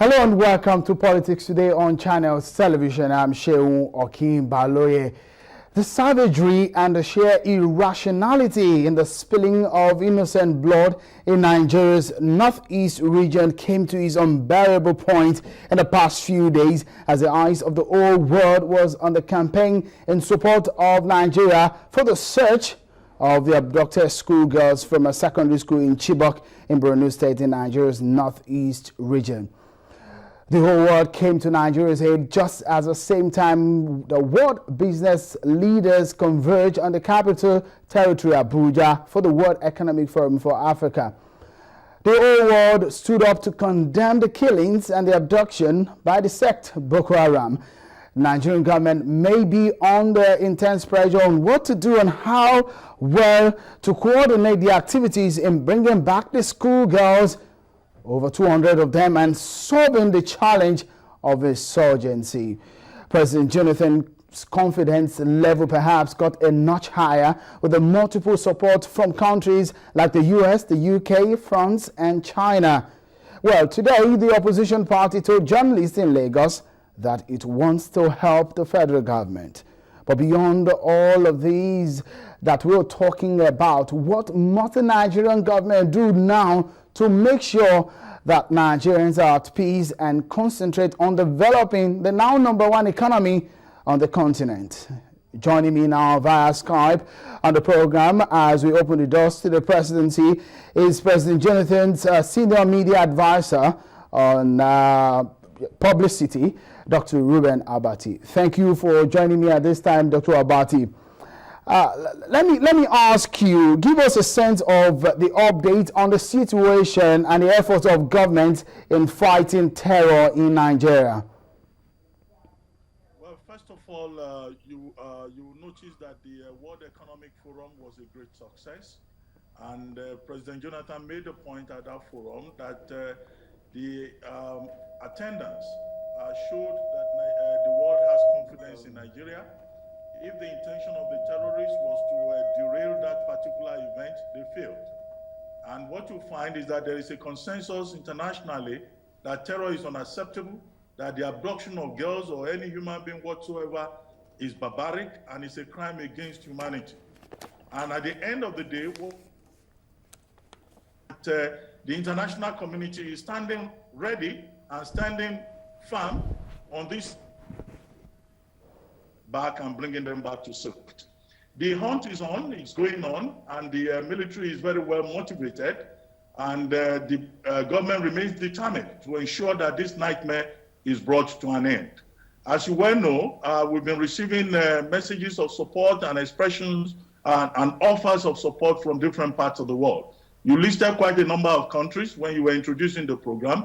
Hello and welcome to Politics Today on Channels Television. I'm Sheung Okin Baloye. The savagery and the sheer irrationality in the spilling of innocent blood in Nigeria's northeast region came to its unbearable point in the past few days as the eyes of the whole world was on the campaign in support of Nigeria for the search of the abducted schoolgirls from a secondary school in Chibok in Borno State in Nigeria's northeast region. The whole world came to Nigeria's aid just at the same time the world business leaders converged on the capital territory, Abuja, for the World Economic Forum for Africa. The whole world stood up to condemn the killings and the abduction by the sect Boko Haram. The Nigerian government may be under intense pressure on what to do and how well to coordinate the activities in bringing back the schoolgirls, over 200 of them, and solving the challenge of insurgency. President Jonathan's confidence level perhaps got a notch higher with the multiple support from countries like the US, the UK, France, and China. Well, today the opposition party told journalists in Lagos that it wants to help the federal government. But beyond all of these that we're talking about, what must the Nigerian government do now to make sure that Nigerians are at peace and concentrate on developing the now #1 economy on the continent? Joining me now via Skype on the program as we open the doors to the presidency is President Jonathan's senior media advisor on publicity, Dr. Ruben Abati. Thank you for joining me at this time, Dr. Abati. Let me ask you, give us a sense of the update on the situation and the efforts of government in fighting terror in Nigeria. Well, first of all, you will notice that the World Economic Forum was a great success, and President Jonathan made a point at that forum that the attendance showed that the world has confidence in Nigeria. If the intention of the terrorists was to derail that particular event, they failed. And what you find is that there is a consensus internationally that terror is unacceptable, that the abduction of girls or any human being whatsoever is barbaric and is a crime against humanity. And at the end of the day, the international community is standing ready and standing firm on this back and bringing them back to safety. The hunt is on, it's going on, and the military is very well motivated, and the government remains determined to ensure that this nightmare is brought to an end. As you well know, we've been receiving messages of support and expressions and offers of support from different parts of the world. You listed quite a number of countries when you were introducing the program.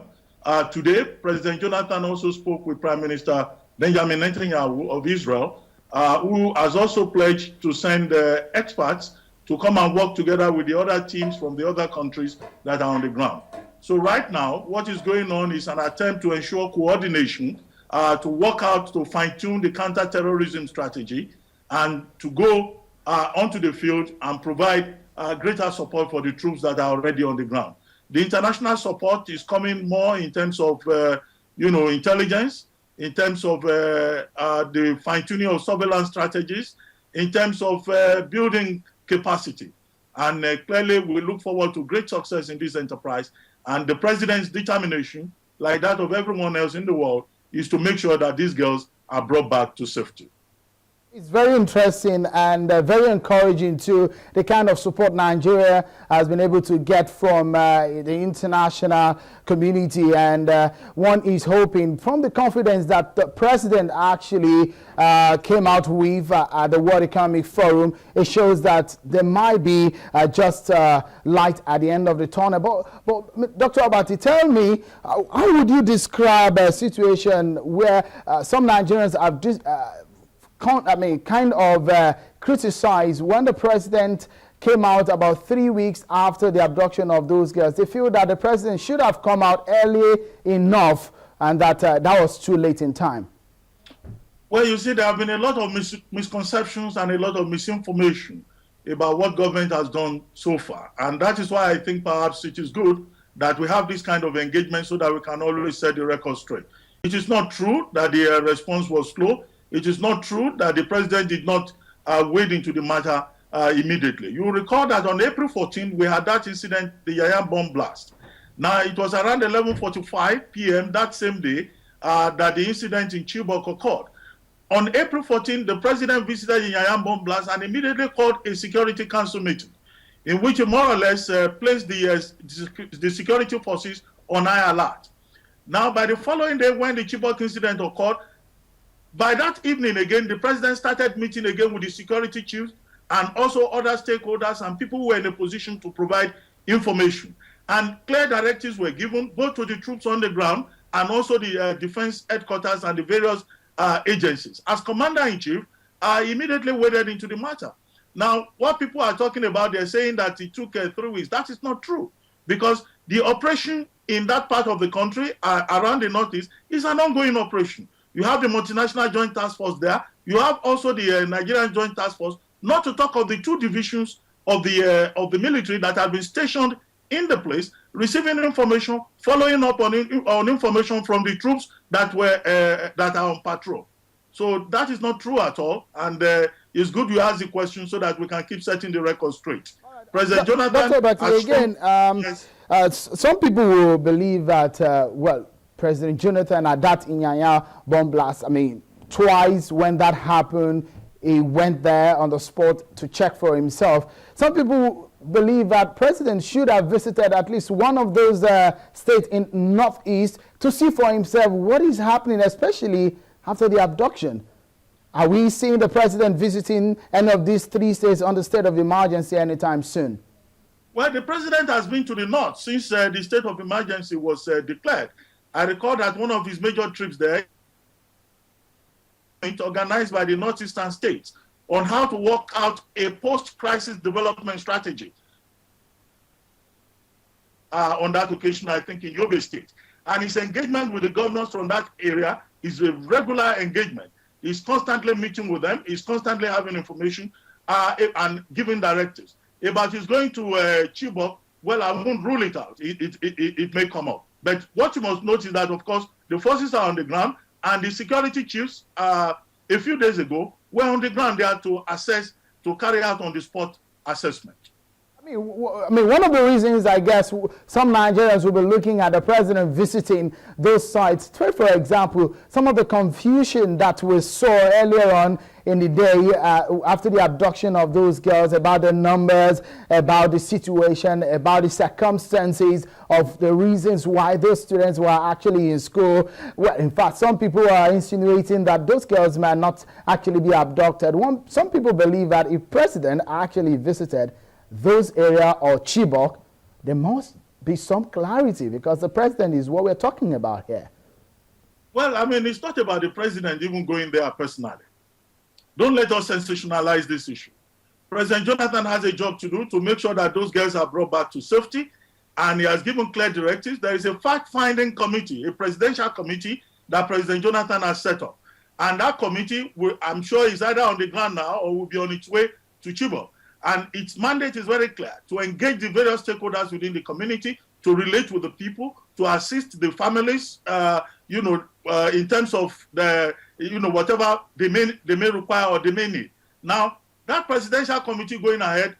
Today, President Jonathan also spoke with Prime Minister Benjamin Netanyahu of Israel, who has also pledged to send experts to come and work together with the other teams from the other countries that are on the ground. So right now, what is going on is an attempt to ensure coordination, to work out, to fine-tune the counter-terrorism strategy, and to go onto the field and provide greater support for the troops that are already on the ground. The international support is coming more in terms of intelligence, in terms of the fine-tuning of surveillance strategies, in terms of building capacity. And clearly, we look forward to great success in this enterprise. And the president's determination, like that of everyone else in the world, is to make sure that these girls are brought back to safety. It's very interesting and very encouraging to the kind of support Nigeria has been able to get from the international community, and one is hoping from the confidence that the president actually came out with at the World Economic Forum. It shows that there might be just light at the end of the tunnel. But Dr. Abati, tell me, how would you describe a situation where some Nigerians have kind of criticized when the president came out about 3 weeks after the abduction of those girls? They feel that the president should have come out early enough and that that was too late in time. Well, you see, there have been a lot of misconceptions and a lot of misinformation about what government has done so far. And that is why I think perhaps it is good that we have this kind of engagement so that we can always set the record straight. It is not true that the response was slow. It is not true that the president did not wade into the matter immediately. You will recall that on April 14, we had that incident, the Yaya bomb blast. Now, it was around 11:45 p.m. that same day that the incident in Chibok occurred. On April 14, the president visited the Yaya bomb blast and immediately called a Security Council meeting in which he more or less placed the security forces on high alert. Now, by the following day, when the Chibok incident occurred, by that evening again, the president started meeting again with the security chiefs and also other stakeholders and people who were in a position to provide information. And clear directives were given both to the troops on the ground and also the defense headquarters and the various agencies. As commander-in-chief, I immediately waded into the matter. Now, what people are talking about, they're saying that it took 3 weeks. That is not true, because the operation in that part of the country, around the Northeast, is an ongoing operation. You have the multinational joint task force there. You have also the Nigerian joint task force, not to talk of the 2 divisions of the military that have been stationed in the place, receiving information, following up on information from the troops that are on patrol. So that is not true at all, and it's good you ask the question so that we can keep setting the record straight. Right. President Jonathan... Dr. Abati, again, yes. Some people will believe that, well, President Jonathan at that Inyanya bomb blast, I mean, twice when that happened, he went there on the spot to check for himself. Some people believe that President should have visited at least one of those states in Northeast to see for himself what is happening, especially after the abduction. Are we seeing the president visiting any of these 3 states on the state of emergency anytime soon? Well, the president has been to the north since the state of emergency was declared. I recall that one of his major trips there, organized by the northeastern states, on how to work out a post-crisis development strategy. On that occasion, I think in Yobe State. And his engagement with the governors from that area is a regular engagement. He's constantly meeting with them. He's constantly having information and giving directives. About he's going to Chibok, well, I won't rule it out. It may come up. But what you must note is that, of course, the forces are on the ground, and the security chiefs, a few days ago, were on the ground there to assess, to carry out on-the-spot assessment. I mean, one of the reasons, I guess, some Nigerians will be looking at the president visiting those sites. Take, for example, some of the confusion that we saw earlier on in the day after the abduction of those girls, about the numbers, about the situation, about the circumstances of the reasons why those students were actually in school. Well, in fact, some people are insinuating that those girls might not actually be abducted. Some people believe that if president actually visited those area or Chibok, there must be some clarity, because the president is what we're talking about here. Well, I mean, it's not about the president even going there personally. Don't let us sensationalize this issue. President Jonathan has a job to do to make sure that those girls are brought back to safety, and he has given clear directives. There is a fact-finding committee, a presidential committee that President Jonathan has set up. And that committee, I'm sure, is either on the ground now or will be on its way to Chibok. And its mandate is very clear: to engage the various stakeholders within the community, to relate with the people, to assist the families, in terms of the, whatever they may require or they may need. Now, that presidential committee going ahead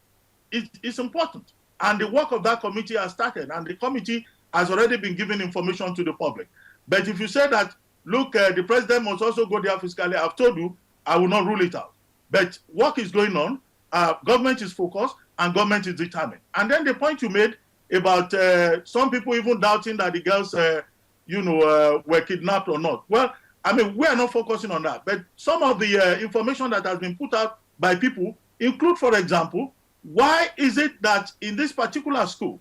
is important. And the work of that committee has started, and the committee has already been giving information to the public. But if you say that, look, the president must also go there physically, I've told you, I will not rule it out. But work is going on. Government is focused and government is determined. And then the point you made about some people even doubting that the girls, were kidnapped or not. Well, I mean, we are not focusing on that. But some of the information that has been put out by people include, for example, why is it that in this particular school,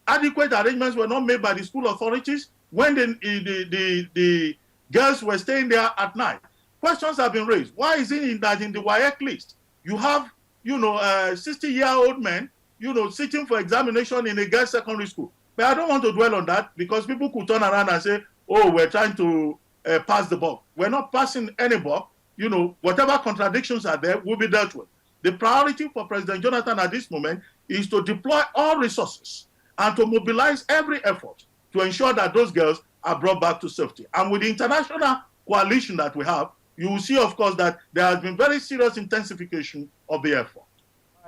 adequate arrangements were not made by the school authorities when the girls were staying there at night? Questions have been raised. Why is it that in the WAEC list, you have 60-year-old men, sitting for examination in a girls' secondary school? But I don't want to dwell on that, because people could turn around and say, oh, we're trying to pass the buck. We're not passing any buck. Whatever contradictions are there will be dealt with. The priority for President Jonathan at this moment is to deploy all resources and to mobilize every effort to ensure that those girls are brought back to safety. And with the international coalition that we have, you will see, of course, that there has been very serious intensification of the effort.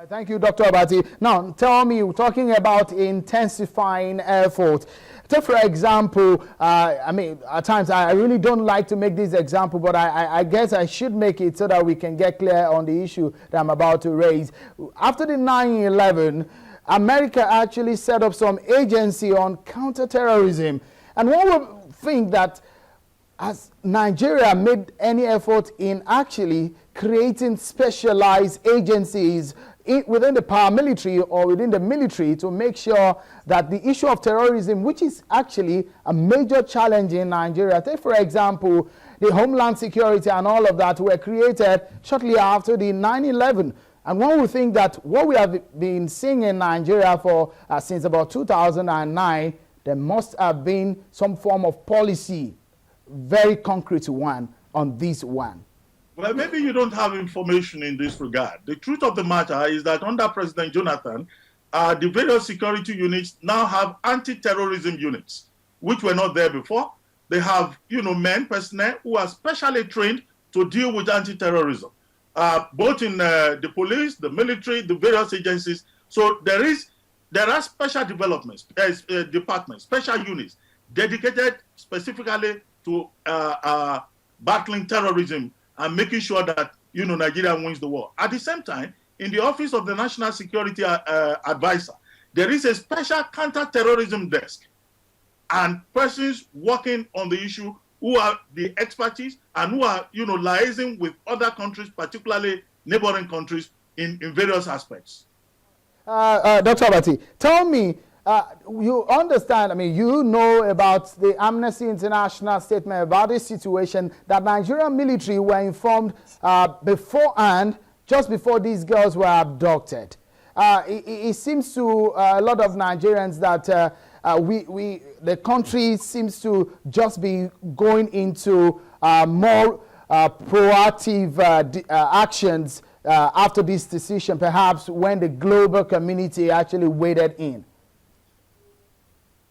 Thank you, Dr. Abati. Now, tell me, talking about intensifying effort. Take, for example, I mean, at times I really don't like to make this example, but I guess I should make it so that we can get clear on the issue that I'm about to raise. After the 9/11, America actually set up some agency on counterterrorism. And one would think that has Nigeria made any effort in actually creating specialized agencies within the paramilitary or within the military to make sure that the issue of terrorism, which is actually a major challenge in Nigeria, take for example, the Homeland Security and all of that were created shortly after the 9/11. And one would think that what we have been seeing in Nigeria for since about 2009, there must have been some form of policy, very concrete one, on this one. Well, maybe you don't have information in this regard. The truth of the matter is that under President Jonathan, the various security units now have anti-terrorism units, which were not there before. They have, men, personnel who are specially trained to deal with anti-terrorism, both in the police, the military, the various agencies. So there are special developments, departments, special units dedicated specifically to battling terrorism and making sure that, Nigeria wins the war. At the same time, in the Office of the National Security Advisor, there is a special counter-terrorism desk and persons working on the issue who are the expertise and who are, liaising with other countries, particularly neighboring countries in various aspects. Dr. Abati, tell me, you understand, you know about the Amnesty International statement about this situation, that Nigerian military were informed beforehand, just before these girls were abducted. It seems to a lot of Nigerians that the country seems to just be going into more proactive actions after this decision, perhaps when the global community actually waded in.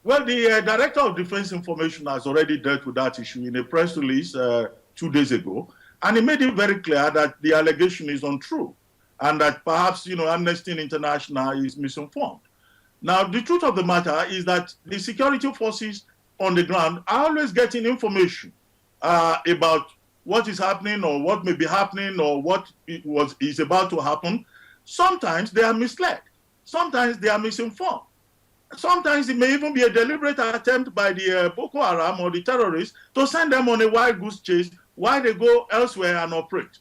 Well, the Director of Defense Information has already dealt with that issue in a press release 2 days ago, and he made it very clear that the allegation is untrue and that perhaps, Amnesty International is misinformed. Now, the truth of the matter is that the security forces on the ground are always getting information about what is happening or what may be happening or what is about to happen. Sometimes they are misled. Sometimes they are misinformed. Sometimes it may even be a deliberate attempt by the Boko Haram or the terrorists to send them on a wild goose chase while they go elsewhere and operate.